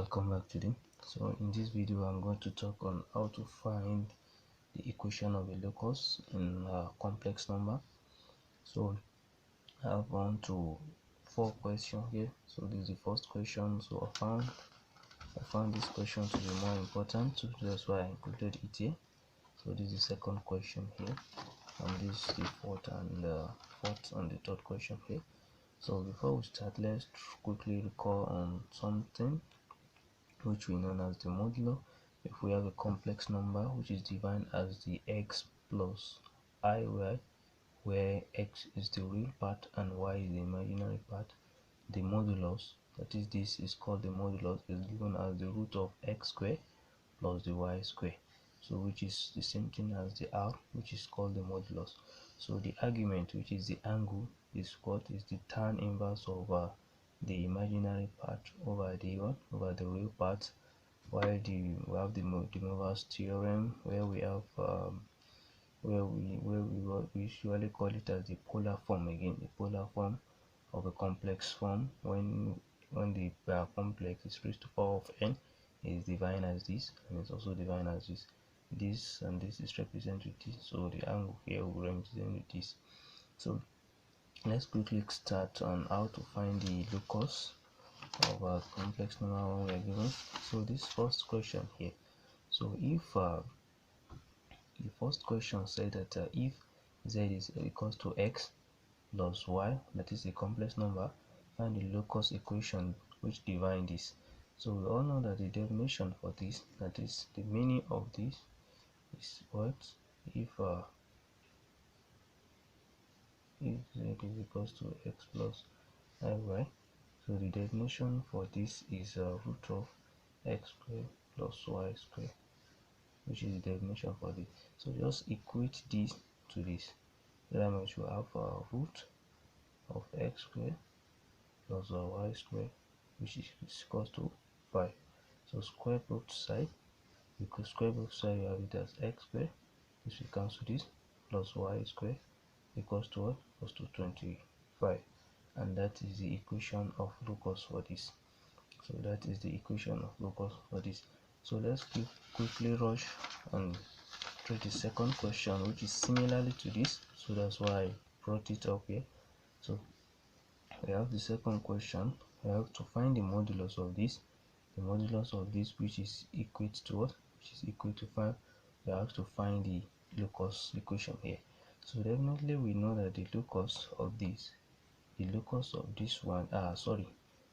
welcome back today. So in this video I'm going to talk on how to find the equation of a locus in a complex number. So I have 1 to 4 questions here. So this is the first question. So I found this question to be more important, so that's why I included it here. So this is the second question here, and this is the fourth and the third question here. So before we start, let's quickly recall on something which we know as the modulo. If we have a complex number which is defined as the x plus iy, where x is the real part and y is the imaginary part, the modulus, that is, this is called the modulus, is given as the root of x squared plus the y squared, so which is the same thing as the r, which is called the modulus. So the argument, which is the angle, is what is the tan inverse of the imaginary part over the real part, while we have the Moivre's theorem, where we have we usually call it as the polar form. Again, the polar form of a complex form, when the complex is raised to power of n, is defined as this, and it's also defined as this. This and this is represented with this, so the angle here will represent with this. So let's quickly start on how to find the locus of a complex number when we are given. So this first question here, so if the first question said that if z is equals to x plus y, that is a complex number, find the locus equation which defines this. So we all know that the definition for this, that is the meaning of this, is what if z is equals to x plus iy. So the definition for this is root of x squared plus y squared, which is the definition for this. So just equate this to this. That means you have root of x squared plus y squared, which is equals to 5. So square both sides. Because square both sides, you have it as x squared, which will cancel this, plus y squared equals to what? Equals to 25. And that is the equation of locus for this. So that is the equation of locus for this. So let's quickly rush and treat the second question, which is similarly to this. So that's why I brought it up here. So we have the second question. We have to find the modulus of this. The modulus of this, which is equal to what? Which is equal to 5. We have to find the locus equation here. So definitely we know that the locus of this one,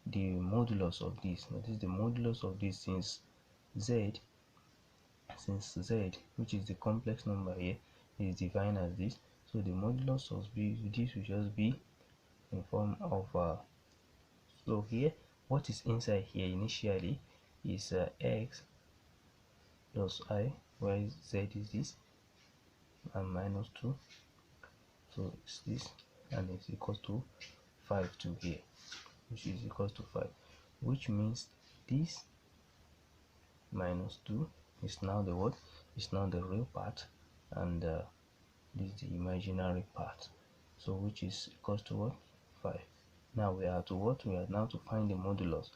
the modulus of this, that is the modulus of this, since z, which is the complex number here, is defined as this. So the modulus of this will just be in form of so here, what is inside here initially is x plus I, where z is this, and minus 2, so it's this, and it's equals to 5 to here, which is equals to 5, which means this minus 2 is now the what? Is now the real part, and this is the imaginary part, so which is equals to what? 5. Now we are to what? We are now to find the modulus.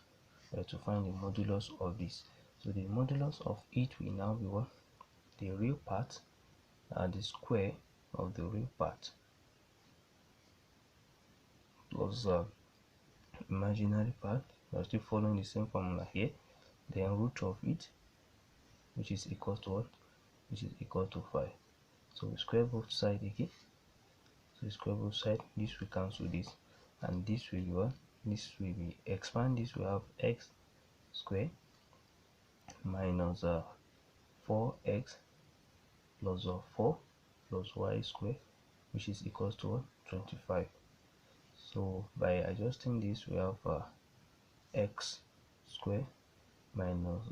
We have to find the modulus of this. So the modulus of it will now be what? The real part, the square of the real part, plus imaginary part. We are still following the same formula here. Then root of it, which is equal to what? Which is equal to 5. So we square both sides again. So we square both sides. This will cancel this, and this will be what? This will be expand. This will have x squared minus 4x plus 4 plus y squared, which is equals to what? 25. So by adjusting this, we have x squared minus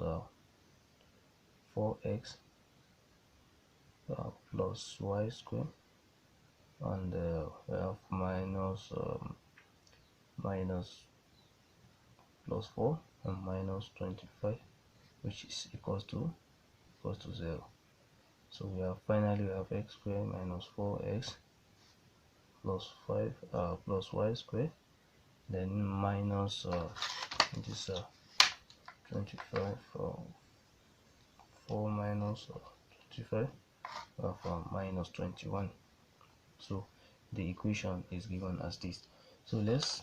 4x plus y squared, and we have minus plus 4 and minus 25, which is equals to 0. So we have finally x squared minus 4x plus 5 plus y squared, then minus this 25 for 4 minus 25 for minus 21. So the equation is given as this. So let's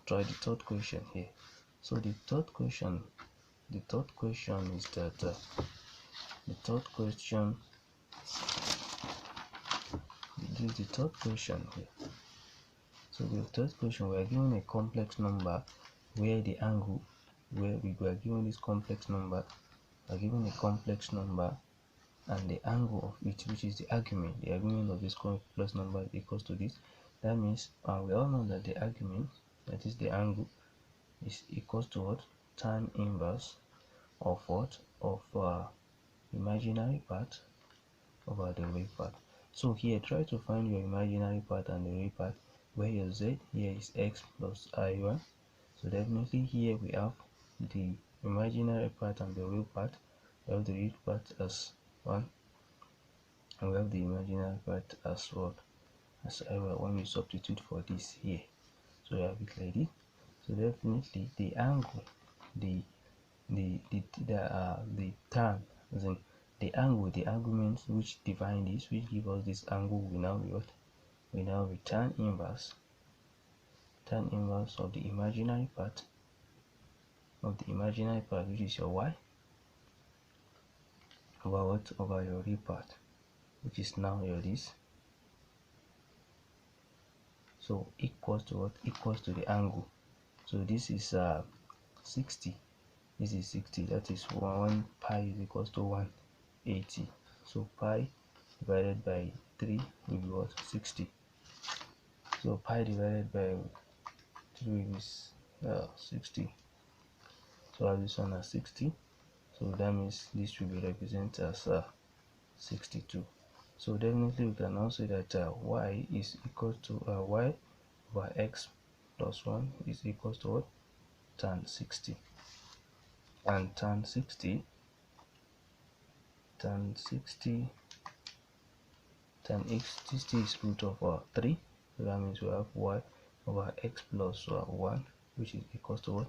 try the third question here. So the third question is that the third question the third question here. So the third question, we are given a complex number where the angle, where we were given this complex number, we are given a complex number and the angle of it, which is the argument of this complex number equals to this. That means we all know that the argument, that is the angle, is equals to what? Tan inverse of what? Of imaginary part over the real part. So here, try to find your imaginary part and the real part, where your z here is x plus I1. So definitely here we have the imaginary part and the real part. We have the real part as 1 and we have the imaginary part as what? As I1 when we substitute for this here. So we have it like this. So definitely the angle, the tan, as in the angle, the arguments which define this, which give us this angle, will now be what? We now be tan inverse of the imaginary part which is your y, over what? Over your real part, which is now your this. So equals to what? Equals to the angle. So this is 60. This is 60. That is 1 pi is equals to 180. So pi divided by 3 will be what? 60. So pi divided by 3 is 60. So I have this one as 60. So that means this will be represented as 62. So definitely we can now say that y is equal to y over x plus 1 is equals to what? Tan 60. And tan 60 is root of 3. So that means we have y over x plus 1, which is equals to what?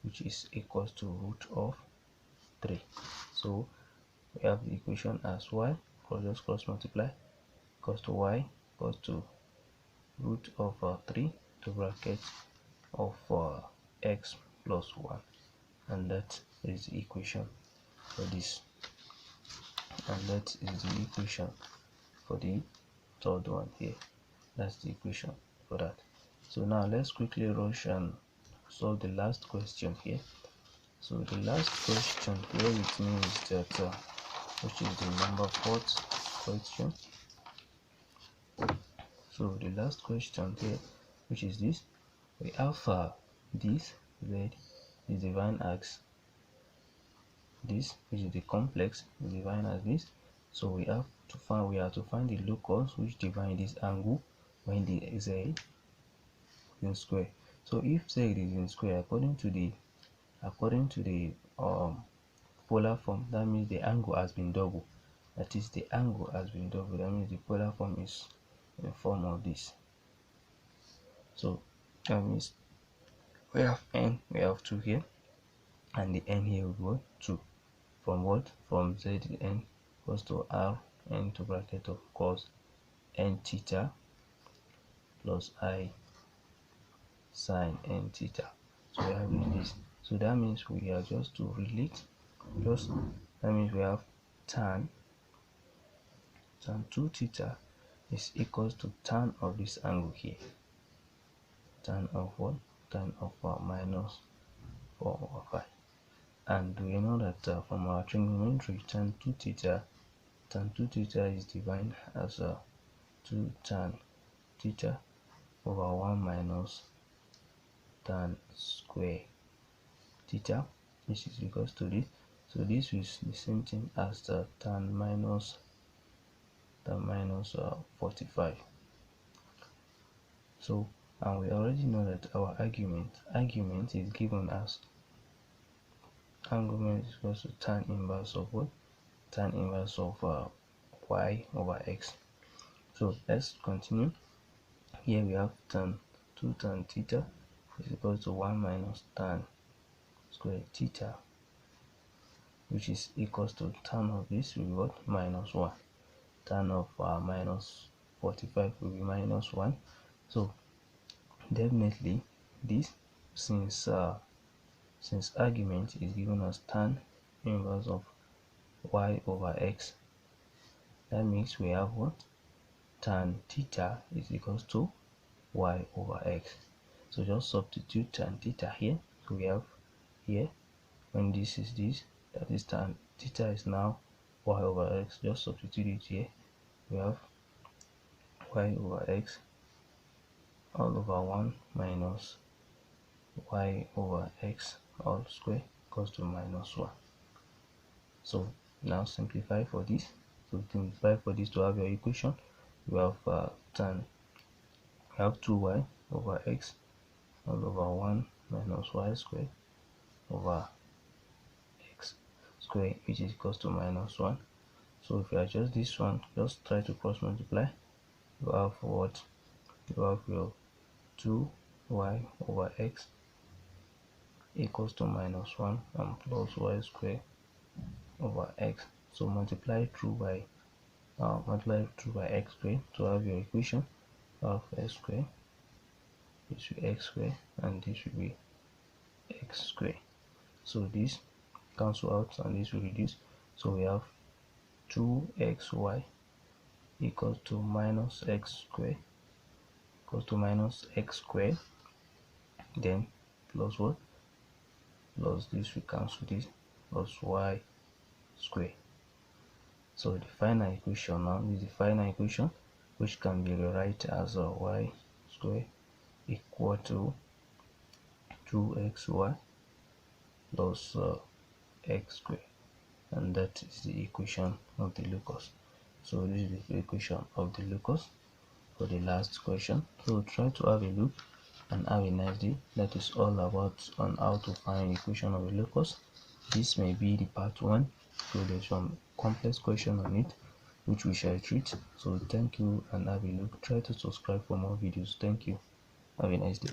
Which is equals to root of 3. So we have the equation as y, just cross multiply, equals to y equals to root of 3 to bracket of x plus 1, and that is the equation for this, and that is the equation for the third one here. That's the equation for that. So now let's quickly rush and solve the last question here. So the last question here with me is that which is the number 4th question. So the last question here, which is this, we have this z is defined as this, which is the complex, is defined as this. So we have to find the locus which define this angle when the z is in square. So if z is in square, according to the polar form, that means the angle has been double. That is, the angle has been double. That means the polar form is in the form of this. So that means we have n, we have 2 here, and the n here will be 2. From what? From z n equals to r n to bracket of cos n theta plus I sin n theta. So we have this. So that means we are just to relate, that means we have tan 2 theta is equals to tan of this angle here, tan of what? Tan of minus 4 over 5. And we know that from our trigonometry, tan 2 theta is defined as 2 tan theta over 1 minus tan square theta, which is equals to this. So this is the same thing as the tan minus 45. So, and we already know that our argument is given as argument is equals to tan inverse of what? Tan inverse of y over x. So let's continue. Here we have tan 2 tan theta is equal to 1 minus tan square theta, which is equals to tan of this will be what? Minus 1. Tan of minus 45 will be minus 1. So definitely this, since argument is given as tan inverse of y over x, that means we have what? Tan theta is equals to y over x. So just substitute tan theta here. So we have here, when this is this, that is tan theta is now y over x. Just substitute it here. We have y over x all over 1 minus y over x all square equals to minus 1. So now simplify for this. So simplify for this to have your equation. You have tan, you have 2y over x all over 1 minus y square over x square, which is equals to minus 1. So if you adjust this one, just try to cross multiply. You have what? You have your 2y over x equals to minus 1 and plus y square over x. So multiply through by x square to have your equation of x square. This will be x square and this will be x square. So this cancel out and this will reduce. So we have 2xy equals to minus x square equals to minus x square, then plus what? Plus this will cancel this, plus y square. So the final equation now is the final equation, which can be rewritten as y square equal to 2xy plus x square, and that is the equation of the locus. So this is the equation of the locus for the last question. So try to have a look and have a nice day. That is all about on how to find equation of a locus. This may be the part 1, so there's some complex question on it which we shall treat. So thank you and have a look. Try to subscribe for more videos. Thank you. Have a nice day.